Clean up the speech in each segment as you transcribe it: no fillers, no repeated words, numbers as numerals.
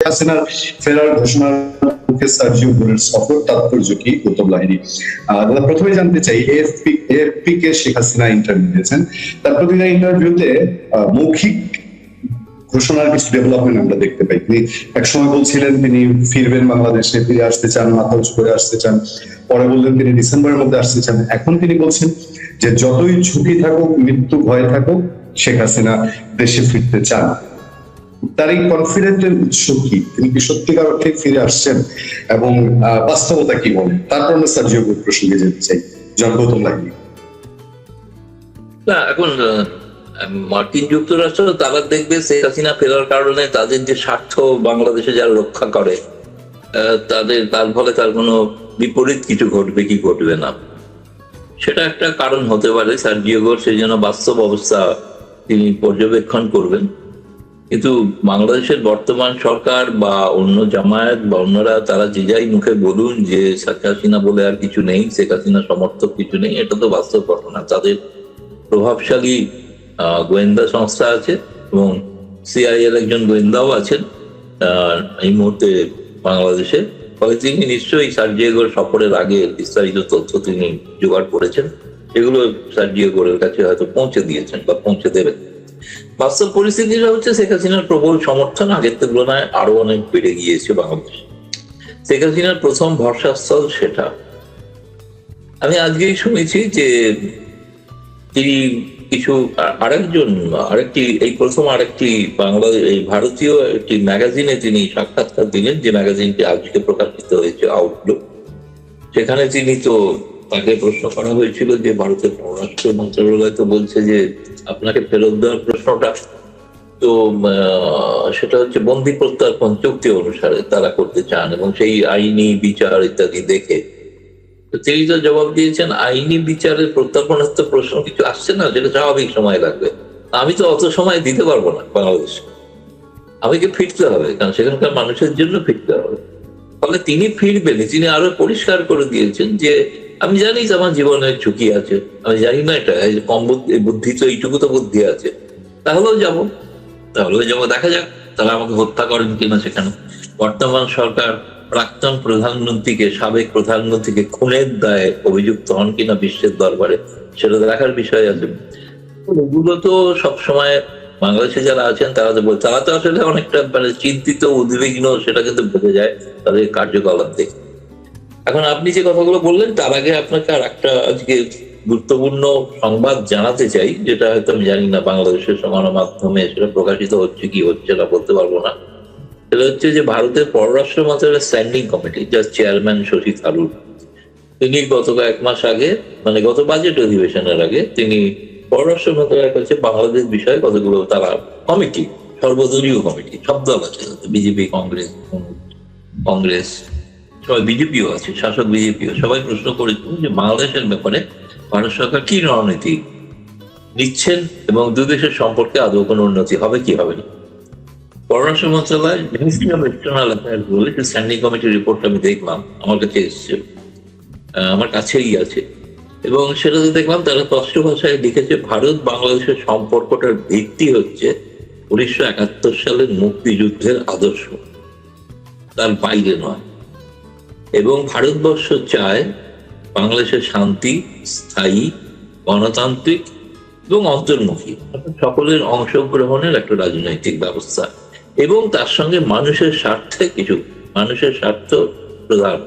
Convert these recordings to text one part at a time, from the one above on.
হাসিনার ফেরার ঘোষণার মুখে সার্জিও গোরের সফর তাৎপর্য কি কুতুব লাহিড়ী? দাদা প্রথমে জানতে চাই, এএফপি কে শেখ হাসিনা ইন্টারভিউ দিয়েছেন, তার প্রতিটা ইন্টারভিউতে মৌখিক ঘোষণার কিছু ডেভেলপমেন্ট আমরা দেখতে পাই। তিনি একসময় বলছিলেন তিনি ফিরবেন বাংলাদেশে, ফিরে আসতে চান, মাথা উঁচু করে আসতে চান, পরে বললেন তিনি ডিসেম্বরের মধ্যে আসতে চান, এখন তিনি বলছেন যে যতই ঝুঁকি থাকুক, মৃত্যু ভয় থাকুক, শেখ হাসিনা দেশে ফিরতে চান। তার এই কনফিডেন্টের উৎস কি? তিনি কি সত্যিকার অর্থে ফিরে আসছেন এবং বাস্তবতা কি বলে? তারপর আমরা সার্জিও গোর প্রসঙ্গে যেতে চাই। গৌতম লাহিড়ী। না, এখন মার্কিন যুক্তরাষ্ট্র তারা দেখবে শেখ হাসিনা ফেরার কারণে তাদের যে স্বার্থ বাংলাদেশে যারা রক্ষা করে তার ফলে তার কোনো বিপরীত কিছু ঘটবে কি ঘটবে না, সেটা একটা কারণ হতে পারে। সার্জিও গোর সেই জন্য বাস্তব অবস্থা তিনি পর্যবেক্ষণ করবেন। কিন্তু বাংলাদেশের বর্তমান সরকার বা অন্য জামায়াত বা অন্যরা তারা যে যাই মুখে বলুন যে শেখ হাসিনা বলে আর কিছু নেই, শেখ হাসিনা সমর্থক কিছু নেই, এটা তো বাস্তব ঘটনা। তাদের প্রভাবশালী গোয়েন্দা সংস্থা আছে এবং সিআইএর একজন গোয়েন্দাও আছেন এই মুহূর্তে বাংলাদেশে। ফলে তিনি নিশ্চয়ই সার্জিও গোর সফরের আগে বিস্তারিত তথ্য তিনি জোগাড় করেছেন, এগুলো সার্জিও গোরের কাছে হয়তো পৌঁছে দিয়েছেন বা পৌঁছে দেবেন। বাস্তব পরিস্থিতিটা হচ্ছে শেখ হাসিনার প্রবল সমর্থন আগের তুলনায় আরো অনেক বেড়ে গিয়েছে বাংলাদেশ। শেখ হাসিনার প্রথম ভরসাস্থল সেটা। আমি আজকেই শুনেছি যে তিনি কিছু আরেকটি বাংলাদেশ এই ভারতীয় একটি ম্যাগাজিনে তিনি সাক্ষাৎকার দিলেন, যে ম্যাগাজিনটি আজকে প্রকাশিত হয়েছে, আউটলুক। সেখানে তিনি তো তাকে প্রশ্ন করা হয়েছিল যে ভারতের পররাষ্ট্র মন্ত্রণালয় তো বলছে যে আপনাকে ফেরত দেওয়ার প্রশ্নটা তো সেটা হচ্ছে বন্দি প্রত্যার্পণ চুক্তি অনুসারে তারা করতে চান এবং সেই আইনি বিচার ইত্যাদি দেখে। তিনি তো জবাব দিয়েছেন আইনি বিচারের প্রত্যার্পণের তো প্রশ্ন কিছু আসছে না, যেটা স্বাভাবিক সময় লাগবে। আমি তো অত সময় দিতে পারবো না বাংলাদেশে, আমাকে ফিরতে হবে, কারণ সেখানকার মানুষের জন্য ফিরতে হবে। ফলে তিনি ফিরবেন। তিনি আরো পরিষ্কার করে দিয়েছেন যে আমি জানি যে আমার জীবনের ঝুঁকি আছে, আমি জানি না এটা কম বুদ্ধি তো এইটুকু তো বুদ্ধি আছে, তাহলেও যাবো দেখা যাক তারা আমাকে হত্যা করেন কিনা। সেখানে বর্তমান সরকার প্রাক্তন প্রধানমন্ত্রীকে, সাবেক প্রধানমন্ত্রীকে খুনের দায়ে অভিযুক্ত হন কিনা বিশ্বের দরবারে, সেটা দেখার বিষয় আছে। এগুলো তো সবসময় বাংলাদেশে যারা আছেন তারা তো আসলে অনেকটা মানে চিন্তিত, উদ্বিগ্ন, সেটা কিন্তু বোঝা যায় তাদের কার্যকলাপ দেখে। এখন আপনি যে কথাগুলো বললেন তার আগে আপনাকে আর একটা আজকে গুরুত্বপূর্ণ সংবাদ জানাতে চাই, যেটা হয়তো আমি জানি না বাংলাদেশের গণমাধ্যমে সেটা প্রকাশিত হচ্ছে কি হচ্ছে না বলতে পারবো না। সেটা হচ্ছে যে ভারতের পররাষ্ট্র মন্ত্রণালয়ের স্ট্যান্ডিং কমিটি, যার চেয়ারম্যান শশী থারুর, তিনি গত কয়েক মাস আগে মানে গত বাজেট অধিবেশনের আগে তিনি পররাষ্ট্র মন্ত্রণালয়ের কাছে বাংলাদেশ বিষয়ে কতগুলো তারা কমিটি, সর্বদলীয় কমিটি, সব দল আছে, বিজেপি, কংগ্রেস সবাই, বিজেপিও আছে, শাসক বিজেপিও, সবাই প্রশ্ন করেছিল যে বাংলাদেশের ব্যাপারে ভারত সরকার কি রণনীতি নিচ্ছেন এবং দুদেশের সম্পর্কে আদৌ কোনো উন্নতি হবে কি হবে না। পররাষ্ট্র মন্ত্রণালয় মিনিস্ট্রি অফ এক্সটার্নাল অ্যাফেয়ার্স বলে স্ট্যান্ডিং কমিটির রিপোর্ট আমি দেখলাম, আমার কাছে এসছে, আমার কাছেই আছে, এবং সেটাতে দেখলাম তারা স্পষ্ট ভাষায় লিখেছে ভারত বাংলাদেশের সম্পর্কটার ভিত্তি হচ্ছে 1971 সালের মুক্তিযুদ্ধের আদর্শ, তার বাইরে নয়। এবং ভারতবর্ষ চায় বাংলাদেশের শান্তি, স্থায়ী, গণতান্ত্রিক এবং অন্তর্মুখী, সকলের অংশগ্রহণের একটা রাজনৈতিক ব্যবস্থা, এবং তার সঙ্গে মানুষের স্বার্থ প্রধান,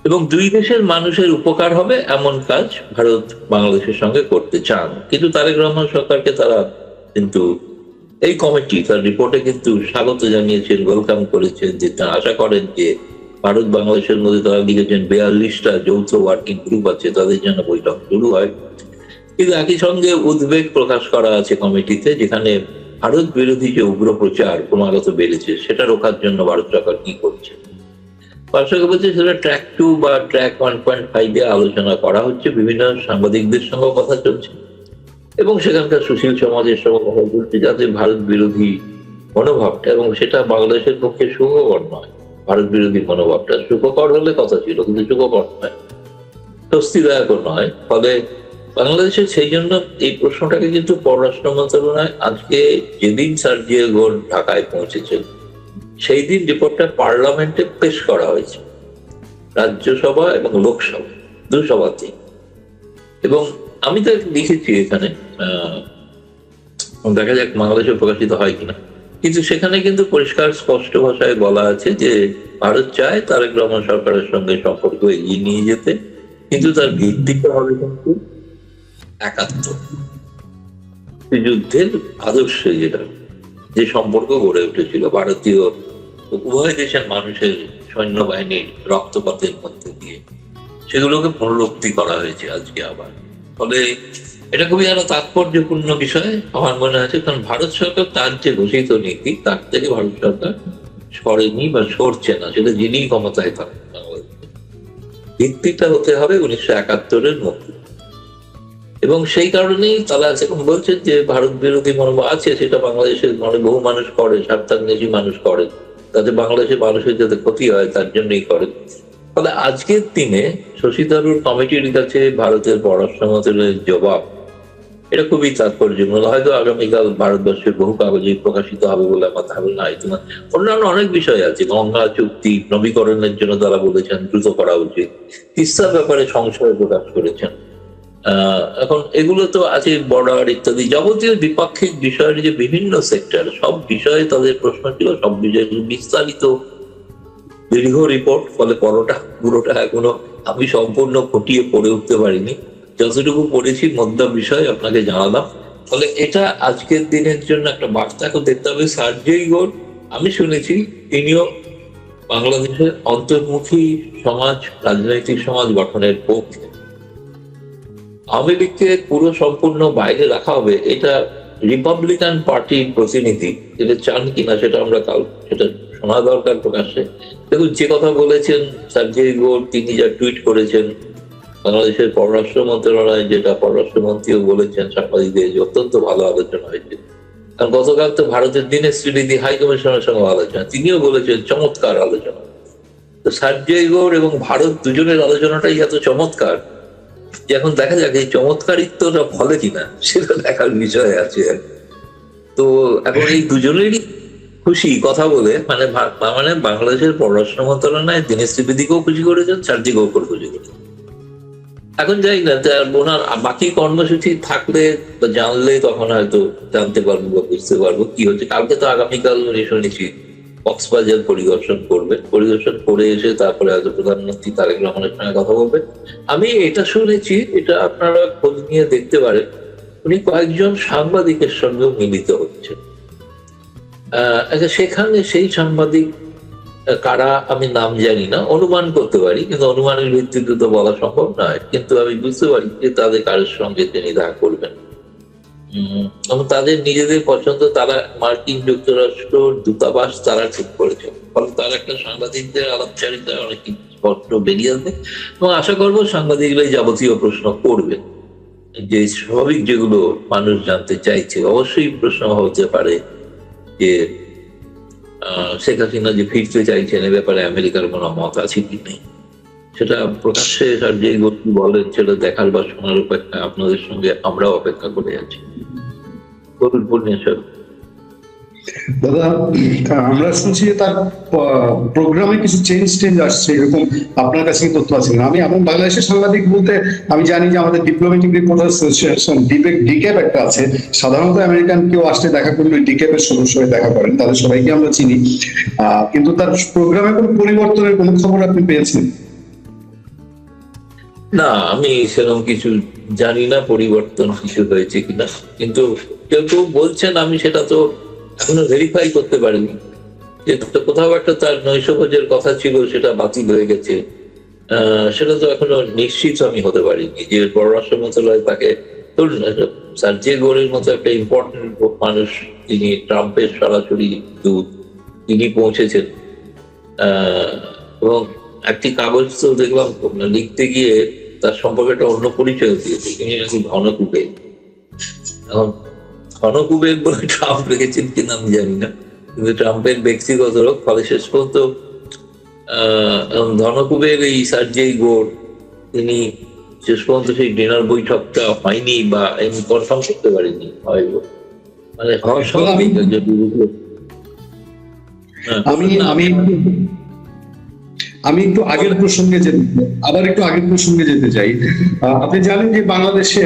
এবং দুই দেশের মানুষের উপকার হবে এমন কাজ ভারত বাংলাদেশের সঙ্গে করতে চান। কিন্তু তারেক রহমান সরকারকে তারা কিন্তু এই কমিটি তার রিপোর্টে কিন্তু স্বাগত জানিয়েছেন, ওয়েলকাম করেছেন, যে তারা আশা করেন যে ভারত বাংলাদেশের মধ্যে তারা লিখেছেন 42টা যৌথ ওয়ার্কিং গ্রুপ আছে, তাদের জন্য বৈঠক শুরু হয়। কিন্তু একই সঙ্গে উদ্বেগ প্রকাশ করা আছে কমিটিতে, যেখানে ভারত বিরোধী যে উগ্র প্রচার ক্রমাগত বেড়েছে সেটা রোখার জন্য ভারত সরকার কি করছে। ভারত সরকার বলছে সেটা ট্র্যাক 2 বা ট্র্যাক 1.5 এ আলোচনা করা হচ্ছে, বিভিন্ন সাংবাদিকদের সঙ্গে কথা চলছে এবং সেখানকার সুশীল সমাজের সঙ্গে কথা বলছে, যাতে ভারত বিরোধী মনোভাবটা, এবং সেটা বাংলাদেশের পক্ষে সুখকর নয়, ভারত বিরোধী মনোভাবটা সুখকর হলে কথা ছিল, কিন্তু সুখকর নয়, স্বস্তিদায়ক নয়। ফলে বাংলাদেশের সেই জন্য এই প্রশ্নটাকে কিন্তু পররাষ্ট্র মন্ত্রণালয় আজকে যেদিন সার্জিও গোর ঢাকায় পৌঁছেছেন সেই দিন রিপোর্টটা পার্লামেন্টে পেশ করা হয়েছে, রাজ্যসভা এবং লোকসভা দু সভাতেই। এবং আমি তো লিখেছি এখানে, দেখা যাক বাংলাদেশে প্রকাশিত হয় কিনা, কিন্তু সেখানে কিন্তু পরিষ্কার স্পষ্ট ভাষায় বলা আছে যে ভারত চায় তারেক রহমান সরকারের সঙ্গে সম্পর্ক এগিয়ে নিয়ে যেতে, কিন্তু তার ভিত্তিটা হবে কিন্তু একাত্তর যুদ্ধের আদর্শে, যেটা যে সম্পর্ক গড়ে উঠেছিল ভারতীয় উভয় দেশের মানুষের সৈন্যবাহিনীর রক্তপাতের মধ্যে দিয়ে, সেগুলোকে পুনরুক্তি করা হয়েছে আজকে আবার। ফলে এটা খুবই আরো তাৎপর্যপূর্ণ বিষয় আমার মনে আছে, কারণ ভারত সরকার তার যে ঘোষিত নীতি তার থেকে ভারত সরকার সরেনি বা সরছে না, সেটা যিনি ক্ষমতায় থাকেন। ভিত্তিটা হতে হবে 1971-এর মধ্যে, এবং সেই কারণেই তারা এখন বলছেন যে ভারত বিরোধী মনোভাব আছে, সেটা বাংলাদেশের বহু মানুষ করে, স্বার্থান্বেষী মানুষ করে, তাতে বাংলাদেশের মানুষের যাতে ক্ষতি হয় তার জন্যই করে। ফলে আজকের দিনে শশী থারুর কমিটির কাছে ভারতের পররাষ্ট্র মন্ত্রণালয়ের জবাব, এটা খুবই তাৎপর্যপূর্ণ। হয়তো আগামীকাল ভারতবর্ষের বহু কাগজে প্রকাশিত হবে বলে আমার ধারণা। অন্যান্য অনেক বিষয় আছে, গঙ্গা চুক্তি নবীকরণের জন্য তারা বলেছেন দ্রুত করা উচিত, তিস্তার ব্যাপারে সংশয় প্রকাশ করেছেন। এখন এগুলো তো আছে, বর্ডার ইত্যাদি যাবতীয় দ্বিপাক্ষিক বিষয়ের যে বিভিন্ন সেক্টর, সব বিষয়ে তাদের প্রশ্ন ছিল, সব বিষয়ে বিস্তারিত দীর্ঘ রিপোর্ট। ফলে পুরোটা এখনো আমি সম্পূর্ণ ফুটিয়ে পড়ে উঠতে পারিনি, যতটুকু পড়েছি মধ্য বিষয় আপনাকে জানালাম। ফলে এটা আজকের দিনের জন্য একটা বার্তাকে দেখতে হবে। সার্জেই গোর, আমি শুনেছি তিনিও বাংলাদেশের অন্তর্মুখী সমাজ, রাজনৈতিক সমাজ গঠনের পক্ষে। আওয়ামী লীগকে পুরো সম্পূর্ণ বাইরে রাখা হবে, এটা রিপাবলিকান পার্টির প্রতিনিধি যেটা চান কিনা সেটা আমরা সেটা শোনা দরকার প্রকাশ্যে। দেখুন, যে কথা বলেছেন সার্জেই গোর, তিনি যা টুইট করেছেন, বাংলাদেশের পররাষ্ট্র মন্ত্রণালয় যেটা পররাষ্ট্রমন্ত্রীও বলেছেন সাংবাদিকদের, যে অত্যন্ত ভালো আলোচনা হয়েছে। কারণ গতকাল তো ভারতের দীনেশ ত্রিবেদী হাই কমিশনের সঙ্গে আলোচনা, তিনিও বলেছেন চমৎকার আলোচনা। তো সার্জেই গোর এবং ভারত দুজনের আলোচনাটাই এত চমৎকার যে এখন দেখা যাক এই চমৎকারিত্বটা ফলে কিনা, সেটা দেখার বিষয় আছে। তো এখন এই দুজনেরই খুশি কথা বলে, মানে বাংলাদেশের পররাষ্ট্র মন্ত্রণালয় দীনেশ ত্রিবেদীকেও খুশি করেছেন, সার্জেই গোরকেও খুশি করেছেন। এখন যাই না, ওনার বাকি কর্মসূচি থাকলে বা জানলে তখন হয়তো জানতে পারবো বা বুঝতে পারবো কি হচ্ছে। কালকে তো আগামীকাল উনি শুনেছি কক্সবাজার পরিদর্শন করবেন, পরিদর্শন করে এসে তারপরে হয়তো প্রধানমন্ত্রী তারেক রহমানের সঙ্গে কথা বলবেন। আমি এটা শুনেছি, এটা আপনারা খোঁজ নিয়ে দেখতে পারেন, উনি কয়েকজন সাংবাদিকের সঙ্গেও মিলিত হচ্ছেন। সেখানে সেই সাংবাদিক কারা আমি নাম জানি না, অনুমান করতে পারি, কিন্তু অনুমানের ভিত্তিতে তো বলা সম্ভব নয়। কিন্তু আমি বুঝতে পারি যে তাদের কারোর সঙ্গে তিনি দেখা করবেন, এবং তাদের নিজেদের পছন্দ, তারা মার্কিন যুক্তরাষ্ট্র দূতাবাস তারা ঠিক করেছে। ফলে তার একটা সাংবাদিকদের আলাপচারিতায় অনেক স্পষ্ট বেরিয়ে আসবে, এবং আশা করবো সাংবাদিকরা যাবতীয় প্রশ্ন করবে, যে স্বাভাবিক যেগুলো মানুষ জানতে চাইছে। অবশ্যই প্রশ্ন হতে পারে যে শেখ হাসিনা যে ফিরতে চাইছেন এ ব্যাপারে আমেরিকার কোনো মত আছে কি নেই, সেটা প্রকাশ্যে সার্জেই গোর কি বলেন সেটা দেখার বা শোনার অপেক্ষা আপনাদের সঙ্গে আমরাও অপেক্ষা করে আছি। দাদা, আমরা শুনছি যে তার প্রোগ্রামে কিছু চেঞ্জ আসছে, এরকম আপনার কাছে কি তথ্য আছে? আমি এমন বাংলাদেশের সাংবাদিক বলতে আমি জানি যে আমাদের ডিপ্লোম্যাটিক রিপোর্টার্স অ্যাসোসিয়েশন ডিক্যাপ একটা আছে, সাধারণত আমেরিকান কেউ আসলে দেখা করলে ডিক্যাপের সদস্য হয়ে দেখা করেন, তাদের সবাইকে আমরা চিনি। কিন্তু তার প্রোগ্রামে কোনো পরিবর্তনের কোনো খবর আপনি পেয়েছেন? না, আমি সেরকম কিছু জানি না পরিবর্তন কিছু হয়েছে কিনা, কিন্তু কেউ কেউ বলছেন, আমি সেটা তো এখনো ভেরিফাই করতে পারিনি। যে কোথাও একটা তার নৈশভোজের কথা ছিল, সেটা বাতিল হয়ে গেছে, সেটা তো এখনো নিশ্চিত আমি হতে পারিনি। যে পররাষ্ট্র মন্ত্রণালয় তাকে, ধরুন সার্জেই গোরের মতো একটা ইম্পর্টেন্ট মানুষ, তিনি ট্রাম্পের সরাসরি দূত, তিনি পৌঁছেছেন, এবং একটি কাগজ তো দেখলাম লিখতে গিয়ে তার সম্পর্কে একটা অন্য পরিচয় দিয়েছে, তিনি নাকি ঘনকুবের। এখন ঘনকুবের বলে ট্রাম্প রেখেছেন কিনা আমি জানি না, কিন্তু ট্রাম্পের ব্যক্তিগত লোক। ফলে শেষ পর্যন্ত ধনকুবের এই সার্জেই গোর, তিনি শেষ পর্যন্ত সেই ডিনার বৈঠকটা হয়নি বা আমি কনফার্ম করতে পারিনি, হয়তো মানে হওয়ার স্বাভাবিক। আমি একটু আগের প্রসঙ্গে যেতে চাই। আপনি জানেন যে বাংলাদেশে